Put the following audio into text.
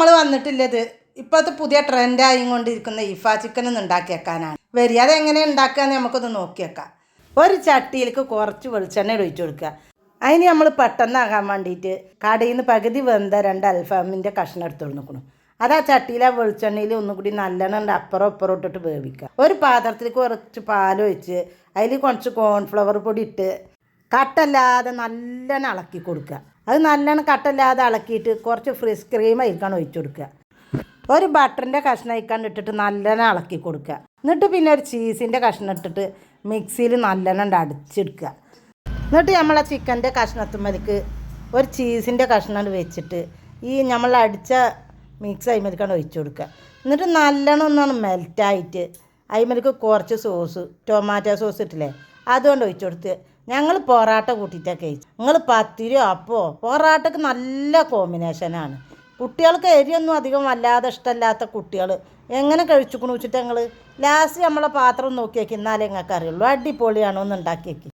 നമ്മൾ വന്നിട്ടില്ലത് ഇപ്പോഴത്തെ പുതിയ ട്രെൻഡായി കൊണ്ടിരിക്കുന്ന ഇഫാ ചിക്കൻ ഒന്ന് ഉണ്ടാക്കിയേക്കാനാണ്. വരിക അതെങ്ങനെ ഉണ്ടാക്കുകയെന്ന് നമുക്കൊന്ന് നോക്കിയേക്കാം. ഒരു ചട്ടിയിലേക്ക് കുറച്ച് വെളിച്ചെണ്ണ ഒഴിച്ചു കൊടുക്കുക. അതിന് നമ്മൾ പെട്ടെന്നാകാൻ വേണ്ടിയിട്ട് കടയിൽ നിന്ന് പകുതി വെന്ത 2 അൽഫാമിൻ്റെ കഷ്ണം എടുത്ത് കൊടുക്കണം. അത് ആ ചട്ടിയിലെ വെളിച്ചെണ്ണയിൽ ഒന്നും കൂടി നല്ലോണം അപ്പുറം ഇട്ടിട്ട് വേവിക്കുക. ഒരു പാത്രത്തിൽ കുറച്ച് പാലൊഴിച്ച് അതിൽ കുറച്ച് കോൺഫ്ലവർ പൊടി ഇട്ട് കട്ടല്ലാതെ നല്ലോണം ഇളക്കി കൊടുക്കുക. അത് നല്ലോണം കട്ടല്ലാതെ ഇളക്കിയിട്ട് കുറച്ച് ഫ്രഷ് ക്രീം അതിൽക്കാണ് ഒഴിച്ചു കൊടുക്കുക. ഒരു ബട്ടറിൻ്റെ കഷ്ണം അതിൽക്കാണ്ട് ഇട്ടിട്ട് നല്ലോണം ഇളക്കി കൊടുക്കുക. എന്നിട്ട് പിന്നെ ഒരു ചീസിൻ്റെ കഷ്ണം ഇട്ടിട്ട് മിക്സിയിൽ നല്ലോണം അടിച്ചെടുക്കുക. എന്നിട്ട് നമ്മളെ ചിക്കൻ്റെ കഷ്ണത്തുമ്മലേക്ക് ഒരു ചീസിൻ്റെ കഷ്ണം വെച്ചിട്ട് ഈ നമ്മൾ അടിച്ച മിക്സ് അതിമേലേക്കാണ് ഒഴിച്ചു കൊടുക്കുക. എന്നിട്ട് നല്ലോണം ഒന്നാണ് മെൽറ്റായിട്ട് അതിമേലേക്ക് കുറച്ച് സോസ് ടൊമാറ്റോ സോസ് ഇട്ടില്ലേ അതുകൊണ്ട് ഒഴിച്ചു കൊടുത്ത് ഞങ്ങൾ പൊറാട്ട കൂട്ടിയിട്ടൊക്കെ കഴിച്ചു. നിങ്ങൾ പത്തിരിയോ അപ്പോ പൊറാട്ടക്ക് നല്ല കോമ്പിനേഷനാണ്. കുട്ടികൾക്ക് എരിയൊന്നും അധികം വല്ലാതെ ഇഷ്ടമല്ലാത്ത കുട്ടികൾ എങ്ങനെ കഴിച്ചുക്കണു വെച്ചിട്ട് ഞങ്ങൾ ലാസ്റ്റ് നമ്മളെ പാത്രം നോക്കി വയ്ക്കും. എന്നാലേ നിങ്ങൾക്ക് അറിയുള്ളൂ അടിപൊളിയാണോ എന്ന് ഉണ്ടാക്കി വയ്ക്കും.